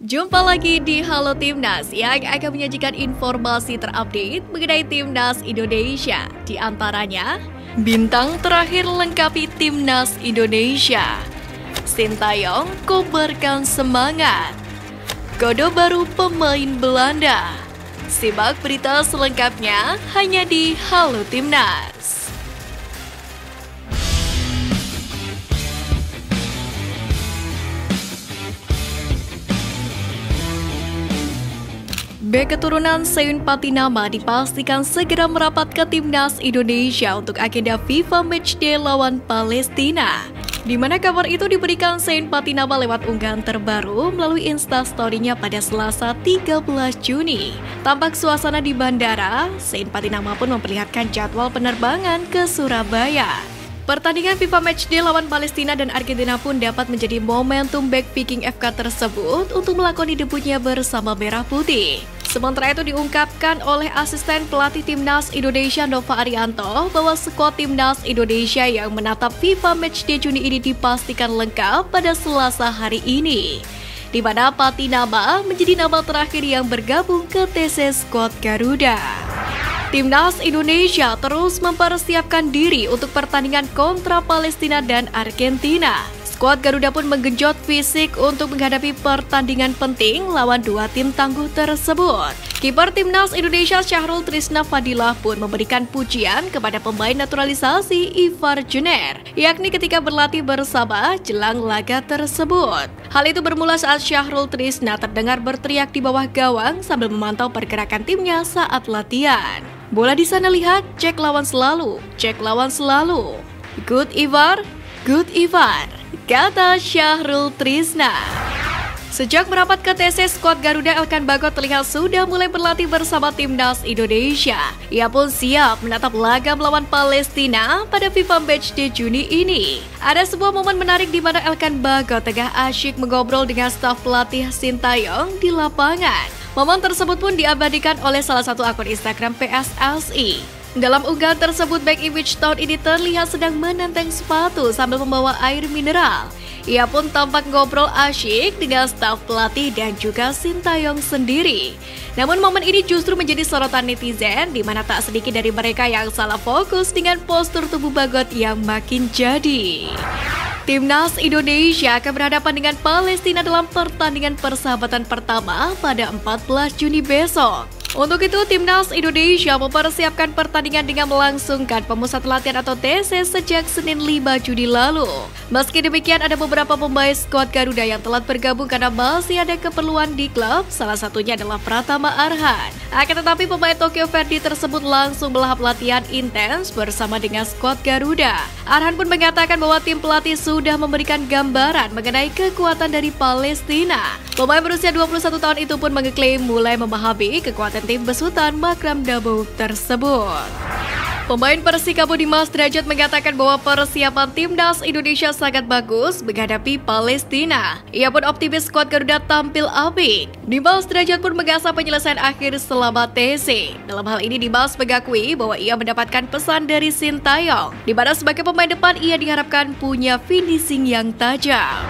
Jumpa lagi di Halo Timnas yang akan menyajikan informasi terupdate mengenai Timnas Indonesia. Di antaranya, bintang terakhir lengkapi Timnas Indonesia. Sintayong kobarkan semangat. Kode baru pemain Belanda. Simak berita selengkapnya hanya di Halo Timnas. Bek keturunan Seun Patinama dipastikan segera merapat ke Timnas Indonesia untuk agenda FIFA Matchday lawan Palestina. Di mana kabar itu diberikan Seun Patinama lewat unggahan terbaru melalui Instastory-nya pada Selasa 13 Juni. Tampak suasana di bandara, Seun Patinama pun memperlihatkan jadwal penerbangan ke Surabaya. Pertandingan FIFA Matchday lawan Palestina dan Argentina pun dapat menjadi momentum backpicking FK tersebut untuk melakoni debutnya bersama Merah Putih. Sementara itu diungkapkan oleh asisten pelatih Timnas Indonesia Nova Arianto bahwa skuad Timnas Indonesia yang menatap FIFA Matchday Juni ini dipastikan lengkap pada Selasa hari ini, di mana Patinama menjadi nama terakhir yang bergabung ke TC skuad Garuda. Timnas Indonesia terus mempersiapkan diri untuk pertandingan kontra Palestina dan Argentina. Skuad Garuda pun menggenjot fisik untuk menghadapi pertandingan penting lawan dua tim tangguh tersebut. Kiper Timnas Indonesia Syahrul Trisna Fadilah pun memberikan pujian kepada pemain naturalisasi Ivar Jenner, yakni ketika berlatih bersama jelang laga tersebut. Hal itu bermula saat Syahrul Trisna terdengar berteriak di bawah gawang sambil memantau pergerakan timnya saat latihan. Bola di sana lihat, cek lawan selalu, cek lawan selalu. Good Ivar, kata Syahrul Trisna. Sejak merapat ke TC skuad Garuda, Elkan Bagot terlihat sudah mulai berlatih bersama Timnas Indonesia. Ia pun siap menatap laga melawan Palestina pada FIFA Matchday Juni ini. Ada sebuah momen menarik di mana Elkan Bagot tengah asyik mengobrol dengan staf pelatih Sintayong di lapangan. Momen tersebut pun diabadikan oleh salah satu akun Instagram PSSI. Dalam unggahan tersebut, Back Image tahun ini terlihat sedang menenteng sepatu sambil membawa air mineral. Ia pun tampak ngobrol asyik dengan staf pelatih dan juga Sintayong sendiri. Namun momen ini justru menjadi sorotan netizen, di mana tak sedikit dari mereka yang salah fokus dengan postur tubuh Bagot yang makin jadi. Timnas Indonesia akan berhadapan dengan Palestina dalam pertandingan persahabatan pertama pada 14 Juni besok. Untuk itu, Timnas Indonesia mempersiapkan pertandingan dengan melangsungkan pemusat latihan atau TC sejak Senin 5 Juni lalu. Meski demikian, ada beberapa pemain skuad Garuda yang telah bergabung karena masih ada keperluan di klub, salah satunya adalah Pratama Arhan. Akan tetapi pemain Tokyo Verdy tersebut langsung melahap latihan intens bersama dengan skuad Garuda. Arhan pun mengatakan bahwa tim pelatih sudah memberikan gambaran mengenai kekuatan dari Palestina. Pemain berusia 21 tahun itu pun mengeklaim mulai memahami kekuatan tim besutan Makram Dabo tersebut. Pemain Persikabo Dimas Derajat mengatakan bahwa persiapan Timnas Indonesia sangat bagus menghadapi Palestina. Ia pun optimis skuad Garuda tampil apik. Dimas Derajat pun mengasah penyelesaian akhir selama TC. Dalam hal ini Dimas mengakui bahwa ia mendapatkan pesan dari Sintayong, di mana sebagai pemain depan ia diharapkan punya finishing yang tajam.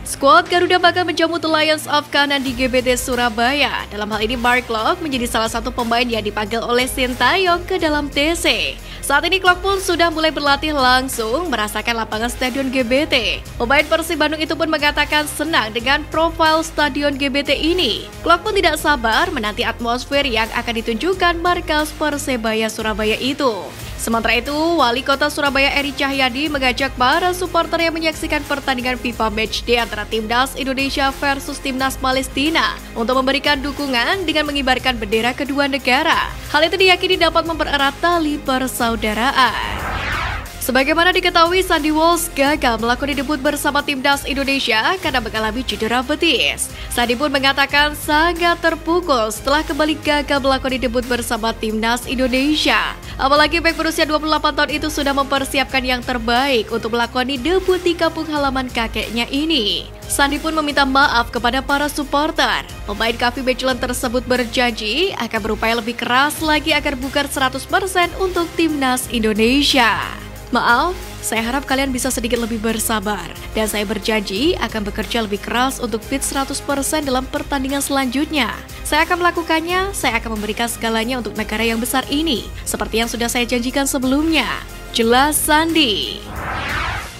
Skuad Garuda bakal menjamu The Lions of Kanan di GBT Surabaya. Dalam hal ini Mark Klok menjadi salah satu pemain yang dipanggil oleh Sintayong ke dalam TC. Saat ini Klok pun sudah mulai berlatih langsung merasakan lapangan Stadion GBT. Pemain Persib Bandung itu pun mengatakan senang dengan profil Stadion GBT ini. Klok pun tidak sabar menanti atmosfer yang akan ditunjukkan markas Persebaya Surabaya itu. Sementara itu, Wali Kota Surabaya Eri Cahyadi mengajak para supporter yang menyaksikan pertandingan FIFA Matchday antara Timnas Indonesia versus Timnas Palestina untuk memberikan dukungan dengan mengibarkan bendera kedua negara. Hal itu diyakini dapat mempererat tali persaudaraan. Sebagaimana diketahui, Sandy Walsh gagal melakoni debut bersama Timnas Indonesia karena mengalami cedera betis. Sandy pun mengatakan sangat terpukul setelah kembali gagal melakoni debut bersama Timnas Indonesia. Apalagi bek berusia 28 tahun itu sudah mempersiapkan yang terbaik untuk melakoni debut di kampung halaman kakeknya ini. Sandy pun meminta maaf kepada para supporter. Pemain KV Mechelen tersebut berjanji akan berupaya lebih keras lagi agar bugar 100% untuk Timnas Indonesia. Maaf, saya harap kalian bisa sedikit lebih bersabar. Dan saya berjanji akan bekerja lebih keras untuk fit 100% dalam pertandingan selanjutnya. Saya akan melakukannya, saya akan memberikan segalanya untuk negara yang besar ini. Seperti yang sudah saya janjikan sebelumnya. Jelas Sandi.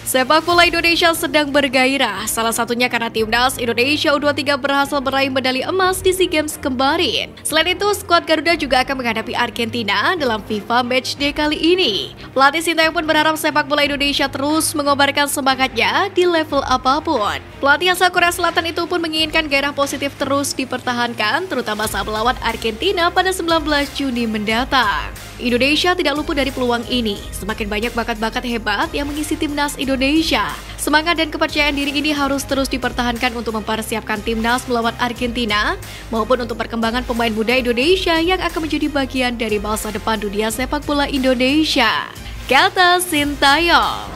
Sepak bola Indonesia sedang bergairah, salah satunya karena timnas Indonesia U23 berhasil meraih medali emas di SEA Games kemarin. Selain itu, skuad Garuda juga akan menghadapi Argentina dalam FIFA Matchday kali ini. Pelatih Sintayong pun berharap sepak bola Indonesia terus mengobarkan semangatnya di level apapun. Pelatih asal Korea Selatan itu pun menginginkan gairah positif terus dipertahankan, terutama saat melawan Argentina pada 19 Juni mendatang. Indonesia tidak luput dari peluang ini. Semakin banyak bakat-bakat hebat yang mengisi timnas Indonesia. Semangat dan kepercayaan diri ini harus terus dipertahankan untuk mempersiapkan timnas melawan Argentina maupun untuk perkembangan pemain muda Indonesia yang akan menjadi bagian dari masa depan dunia sepak bola Indonesia. Kata Sintayong.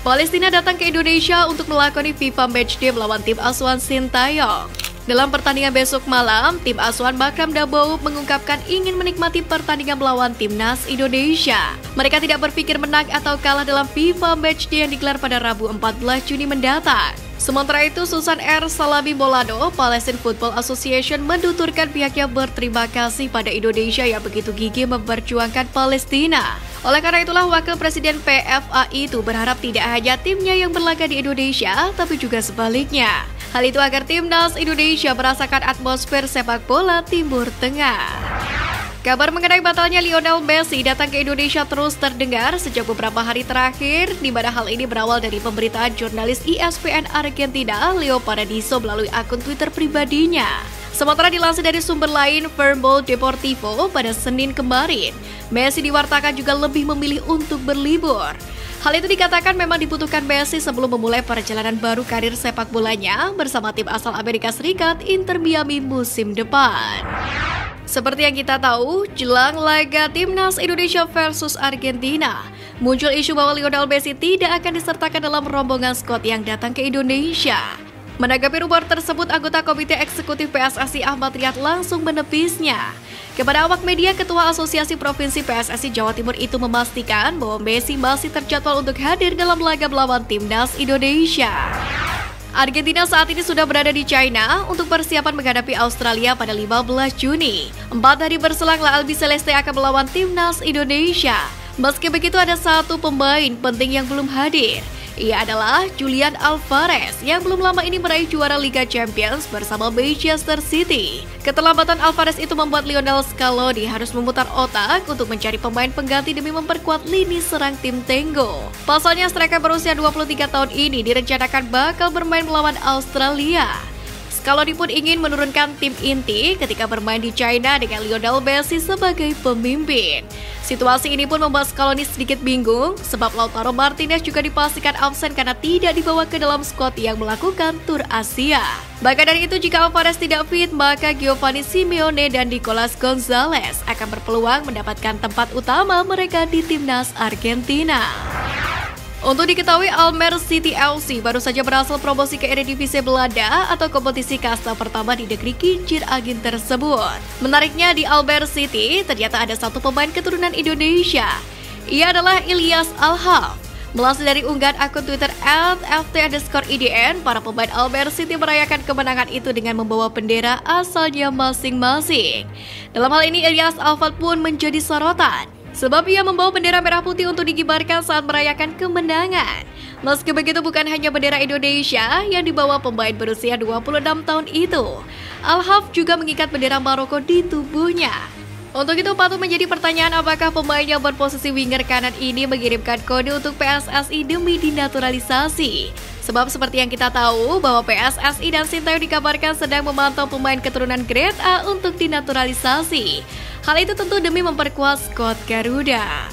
Palestina datang ke Indonesia untuk melakoni FIFA Matchday melawan tim asuhan Sintayong. Dalam pertandingan besok malam, tim asuhan Bakram Daboub mengungkapkan ingin menikmati pertandingan melawan timnas Indonesia. Mereka tidak berpikir menang atau kalah dalam FIFA Matchday yang digelar pada Rabu 14 Juni mendatang. Sementara itu, Susan R. Salami Bolado, Palestine Football Association menuturkan pihaknya berterima kasih pada Indonesia yang begitu gigih memperjuangkan Palestina. Oleh karena itulah, Wakil Presiden PFAI itu berharap tidak hanya timnya yang berlaga di Indonesia, tapi juga sebaliknya. Hal itu agar timnas Indonesia merasakan atmosfer sepak bola Timur Tengah. Kabar mengenai batalnya Lionel Messi datang ke Indonesia terus terdengar sejak beberapa hari terakhir, di mana hal ini berawal dari pemberitaan jurnalis ESPN Argentina, Leo Paradiso, melalui akun Twitter pribadinya. Sementara dilansir dari sumber lain, Verbal Deportivo, pada Senin kemarin, Messi diwartakan juga lebih memilih untuk berlibur. Hal itu dikatakan memang dibutuhkan Messi sebelum memulai perjalanan baru karir sepak bolanya bersama tim asal Amerika Serikat Inter Miami musim depan. Seperti yang kita tahu, jelang laga timnas Indonesia versus Argentina, muncul isu bahwa Lionel Messi tidak akan disertakan dalam rombongan skuad yang datang ke Indonesia. Menanggapi rumor tersebut, anggota Komite Eksekutif PSSI Ahmad Riyad langsung menepisnya. Kepada awak media, Ketua Asosiasi Provinsi PSSI Jawa Timur itu memastikan bahwa Messi masih terjadwal untuk hadir dalam laga melawan timnas Indonesia. Argentina saat ini sudah berada di China untuk persiapan menghadapi Australia pada 15 Juni. 4 hari berselang, La Albiceleste akan melawan timnas Indonesia. Meski begitu, ada satu pemain penting yang belum hadir. Ia adalah Julian Alvarez yang belum lama ini meraih juara Liga Champions bersama Manchester City. Keterlambatan Alvarez itu membuat Lionel Scaloni harus memutar otak untuk mencari pemain pengganti demi memperkuat lini serang tim Tenggo. Pasalnya, striker berusia 23 tahun ini direncanakan bakal bermain melawan Australia. Scaloni pun ingin menurunkan tim inti ketika bermain di China dengan Lionel Messi sebagai pemimpin. Situasi ini pun membuat Scaloni sedikit bingung, sebab Lautaro Martinez juga dipastikan absen karena tidak dibawa ke dalam skuad yang melakukan tur Asia. Bahkan dari itu, jika Alvarez tidak fit, maka Giovanni Simeone dan Nicolas Gonzalez akan berpeluang mendapatkan tempat utama mereka di timnas Argentina. Untuk diketahui, Almere City FC baru saja berhasil promosi ke Eredivisie Belanda atau kompetisi kasta pertama di negeri kincir angin tersebut. Menariknya, di Almere City ternyata ada satu pemain keturunan Indonesia. Ia adalah Ilyas Alhaf. Melalui dari unggahan akun Twitter @ft_idn, para pemain Almere City merayakan kemenangan itu dengan membawa bendera asalnya masing-masing. Dalam hal ini, Ilyas Alhaf pun menjadi sorotan, sebab ia membawa bendera merah putih untuk dikibarkan saat merayakan kemenangan. Meski begitu, bukan hanya bendera Indonesia yang dibawa pemain berusia 26 tahun itu. Alhaf juga mengikat bendera Maroko di tubuhnya. Untuk itu patut menjadi pertanyaan apakah pemain yang berposisi winger kanan ini mengirimkan kode untuk PSSI demi dinaturalisasi. Sebab seperti yang kita tahu bahwa PSSI dan Sintayong dikabarkan sedang memantau pemain keturunan Grade A untuk dinaturalisasi. Hal itu tentu demi memperkuat skuad Garuda.